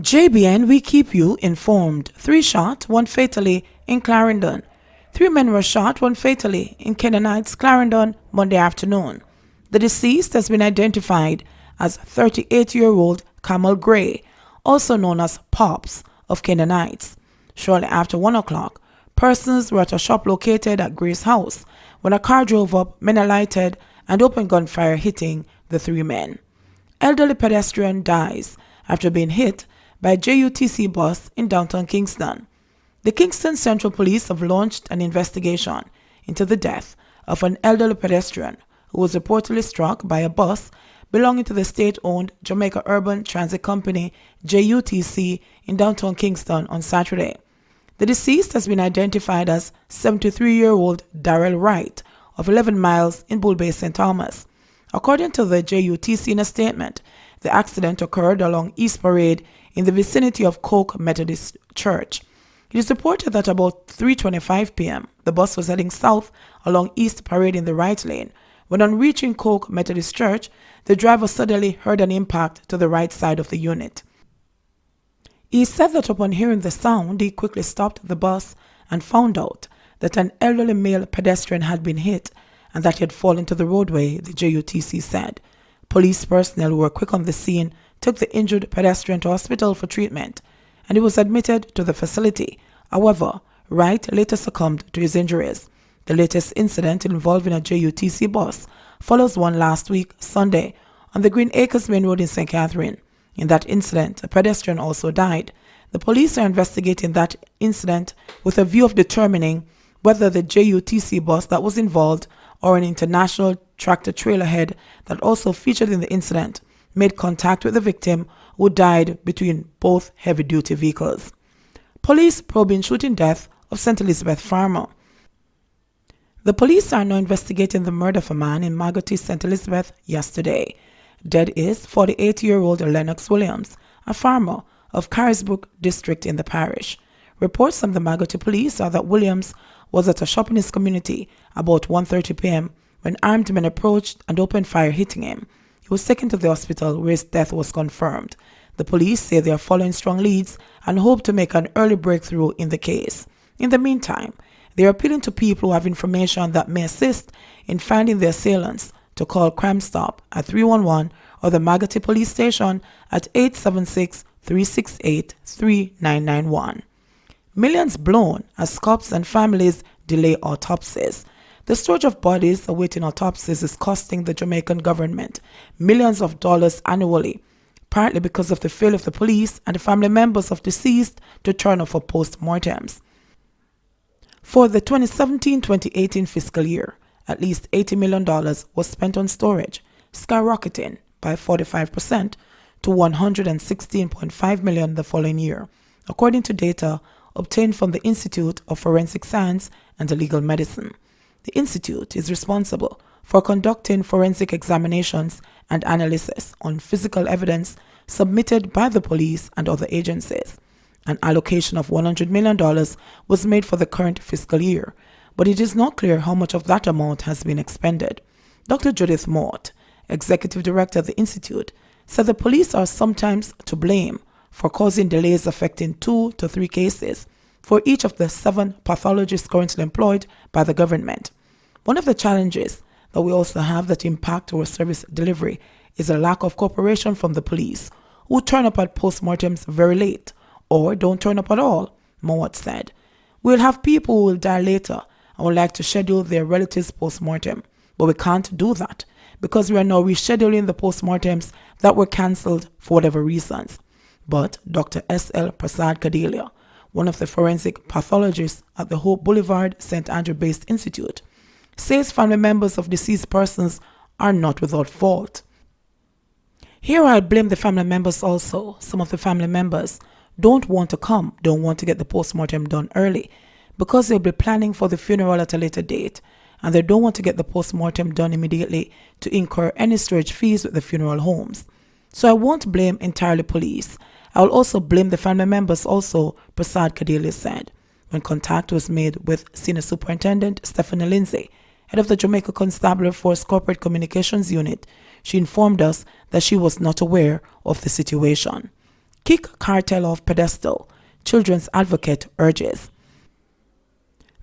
JBN, we keep you informed. 3 shot, 1 fatally in Clarendon. 3 men were shot, 1 fatally in Canaanites, Clarendon, Monday afternoon. The deceased has been identified as 38-year-old Camel Gray, also known as Pops, of Canaanites. Shortly after 1 o'clock, persons were at a shop located at Gray's house when a car drove up, men alighted, and opened gunfire, hitting the 3 men. Elderly pedestrian dies after being hit by a JUTC bus in downtown Kingston. The Kingston Central Police have launched an investigation into the death of an elderly pedestrian who was reportedly struck by a bus belonging to the state-owned Jamaica Urban Transit Company, JUTC, in downtown Kingston on Saturday. The deceased has been identified as 73-year-old Darrell Wright of 11 Miles in Bull Bay, St. Thomas. According to the JUTC in a statement, the accident occurred along East Parade in the vicinity of Coke Methodist Church. It is reported that about 3:25 p.m., the bus was heading south along East Parade in the right lane. When on reaching Coke Methodist Church, the driver suddenly heard an impact to the right side of the unit. He said that upon hearing the sound, he quickly stopped the bus and found out that an elderly male pedestrian had been hit and that he had fallen to the roadway, the JUTC said. Police personnel who were quick on the scene took the injured pedestrian to hospital for treatment, and he was admitted to the facility. However, Wright later succumbed to his injuries. The latest incident involving a JUTC bus follows one last week, Sunday, on the Green Acres Main Road in St. Catherine. In that incident, a pedestrian also died. The police are investigating that incident with a view of determining whether the JUTC bus that was involved or an international tractor-trailer head that also featured in the incident made contact with the victim, who died between both heavy-duty vehicles. Police probing shooting death of St. Elizabeth farmer. The police are now investigating the murder of a man in Magotty, St. Elizabeth yesterday. Dead is 48-year-old Lennox Williams, a farmer of Carisbrook district in the parish. Reports from the Magotty police are that Williams was at a shop in his community about 1:30 p.m. when armed men approached and opened fire, hitting him. He was taken to the hospital where his death was confirmed. The police say they are following strong leads and hope to make an early breakthrough in the case. In the meantime, they are appealing to people who have information that may assist in finding the assailants to call Crime Stop at 311 or the Magotty Police Station at 876-368-3991. Millions blown as cops and families delay autopsies. The storage of bodies awaiting autopsies is costing the Jamaican government millions of dollars annually, partly because of the failure of the police and the family members of deceased to turn up for post-mortems. For the 2017-2018 fiscal year, at least $80 million was spent on storage, skyrocketing by 45% to $116.5 million the following year, according to data obtained from the Institute of Forensic Science and Legal Medicine. The institute is responsible for conducting forensic examinations and analysis on physical evidence submitted by the police and other agencies. An allocation of $100 million was made for the current fiscal year, but it is not clear how much of that amount has been expended. Dr. Judith Mott, executive director of the institute, said the police are sometimes to blame for causing delays affecting 2 to 3 cases for each of the 7 pathologists currently employed by the government. One of the challenges that we also have that impact our service delivery is a lack of cooperation from the police, who turn up at postmortems very late or don't turn up at all, Mowat said. We'll have people who will die later and would like to schedule their relatives' postmortem, but we can't do that because we are now rescheduling the postmortems that were cancelled for whatever reasons. But Dr. S.L. Prasad Kadelia, one of the forensic pathologists at the Hope Boulevard St. Andrew-based institute, says family members of deceased persons are not without fault. Here I'll blame the family members also. Some of the family members don't want to come, don't want to get the postmortem done early because they'll be planning for the funeral at a later date, and they don't want to get the postmortem done immediately to incur any storage fees with the funeral homes. So I won't blame entirely police. I will also blame the family members also, Prasad Kadelia said. When contact was made with Senior Superintendent Stephanie Lindsay, head of the Jamaica Constabulary Force Corporate Communications Unit, she informed us that she was not aware of the situation. Kick Kartel off pedestal, children's advocate urges.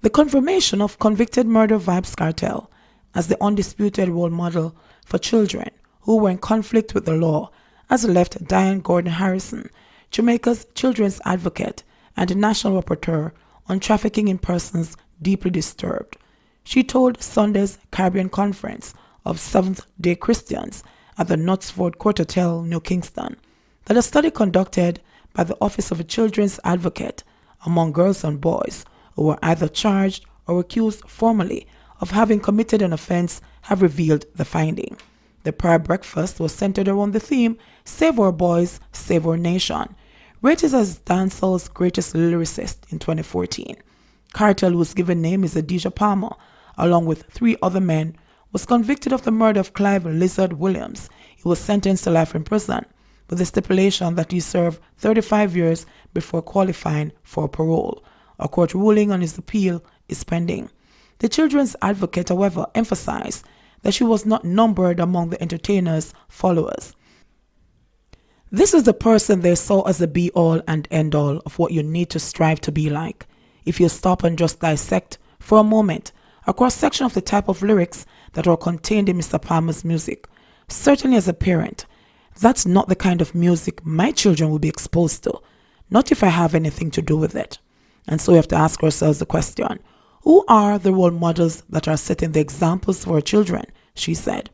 The confirmation of convicted murder Vybz Kartel as the undisputed role model for children who were in conflict with the law has left Diane Gordon Harrison, Jamaica's children's advocate and national rapporteur on trafficking in persons, deeply disturbed. She told Sunday's Caribbean Conference of Seventh-day Christians at the Knutsford Court Hotel, New Kingston, that a study conducted by the Office of a Children's Advocate among girls and boys who were either charged or accused formally of having committed an offense have revealed the finding. The prayer breakfast was centered around the theme, Save Our Boys, Save Our Nation, rated as dancehall's greatest lyricist in 2014. Kartel, whose given name is Adidja Palmer, along with 3 other men, was convicted of the murder of Clive Lizard Williams. He was sentenced to life in prison, with the stipulation that he serve 35 years before qualifying for parole. A court ruling on his appeal is pending. The children's advocate, however, emphasized that she was not numbered among the entertainer's followers. This is the person they saw as the be-all and end-all of what you need to strive to be like. If you stop and just dissect, for a moment, a cross-section of the type of lyrics that are contained in Mr. Palmer's music, certainly as a parent, that's not the kind of music my children will be exposed to, not if I have anything to do with it. And so we have to ask ourselves the question, who are the role models that are setting the examples for our children? She said.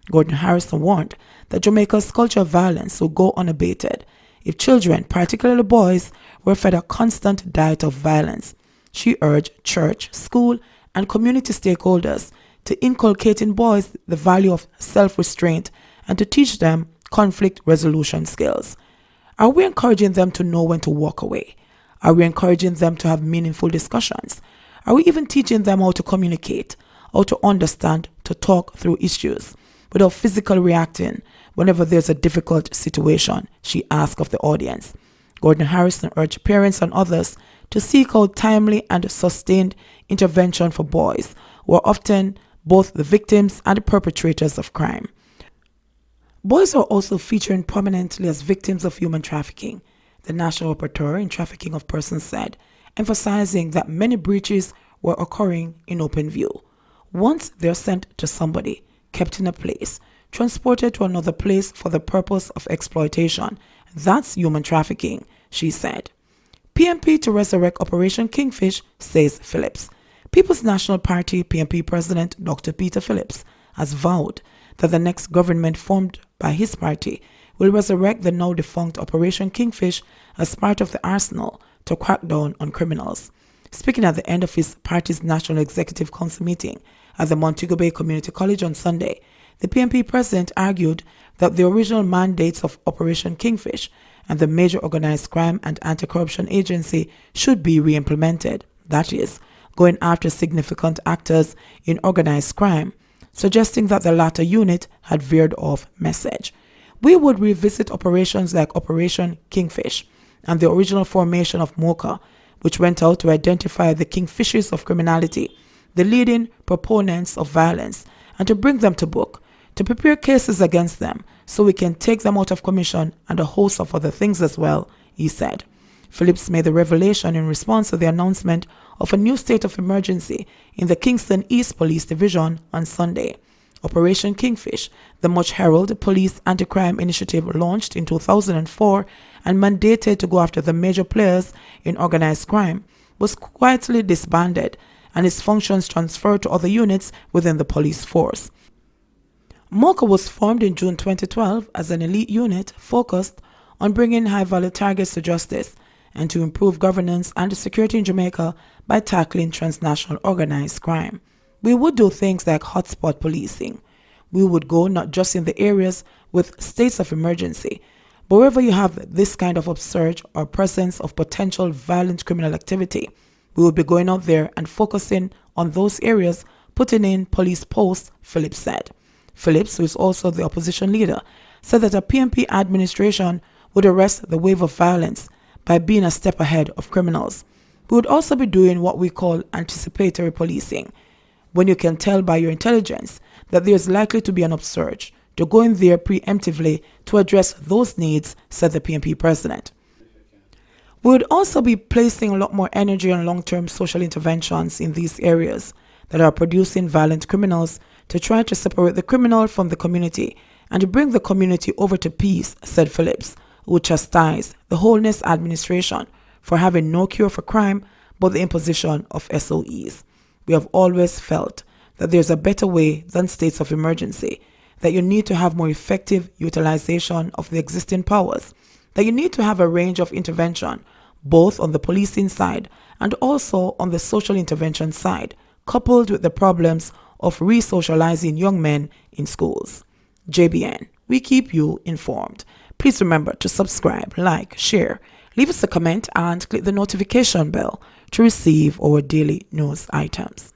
Gordon Harrison warned that Jamaica's culture of violence will go unabated if children, particularly boys, were fed a constant diet of violence. She urged church, school, and community stakeholders to inculcate in boys the value of self-restraint and to teach them conflict resolution skills. Are we encouraging them to know when to walk away? Are we encouraging them to have meaningful discussions? Are we even teaching them how to communicate, how to understand, to talk through issues without physically reacting whenever there's a difficult situation? She asked of the audience. Gordon Harrison urged parents and others to seek out timely and sustained intervention for boys who are often both the victims and the perpetrators of crime. Boys are also featuring prominently as victims of human trafficking, the National Rapporteur in Trafficking of Persons said, emphasizing that many breaches were occurring in open view. Once they're sent to somebody, kept in a place, transported to another place for the purpose of exploitation, that's human trafficking, she said. PNP to resurrect Operation Kingfish, says Phillips. People's National Party PNP President Dr. Peter Phillips has vowed that the next government formed by his party will resurrect the now-defunct Operation Kingfish as part of the arsenal to crack down on criminals. Speaking at the end of his party's National Executive Council meeting at the Montego Bay Community College on Sunday, the PNP president argued that the original mandates of Operation Kingfish and the Major Organised Cr and Anti-C0rrvption Agency should be reimplemented, that is, going after significant actors in organized crime, suggesting that the latter unit had veered off message. We would revisit operations like Operation Kingfish and the original formation of MOCA, which went out to identify the kingfishers of criminality, the leading proponents of violence, and to bring them to book, to prepare cases against them so we can take them out of commission and a host of other things as well, he said. Phillips made the revelation in response to the announcement of a new state of emergency in the Kingston East Police Division on Sunday. Operation Kingfish, the much-heralded police anti-crime initiative launched in 2004 and mandated to go after the major players in organized crime, was quietly disbanded and its functions transferred to other units within the police force. MOCA was formed in June 2012 as an elite unit focused on bringing high-value targets to justice and to improve governance and security in Jamaica by tackling transnational organized crime. We would do things like hotspot policing. We would go not just in the areas with states of emergency, but wherever you have this kind of upsurge or presence of potential violent criminal activity, we would be going out there and focusing on those areas, putting in police posts, Phillips said. Phillips, who is also the opposition leader, said that a PNP administration would arrest the wave of violence by being a step ahead of criminals. We would also be doing what we call anticipatory policing, when you can tell by your intelligence that there is likely to be an upsurge, to go in there preemptively to address those needs, said the PNP president. We would also be placing a lot more energy on long-term social interventions in these areas that are producing violent criminals to try to separate the criminal from the community and to bring the community over to peace, said Phillips, who chastised the Wholeness Administration for having no cure for crime but the imposition of SOEs. We have always felt that there's a better way than states of emergency, that you need to have more effective utilization of the existing powers, that you need to have a range of intervention, both on the policing side and also on the social intervention side, coupled with the problems of re-socializing young men in schools. JBN, we keep you informed. Please remember to subscribe, like, share, leave us a comment and click the notification bell to receive our daily news items.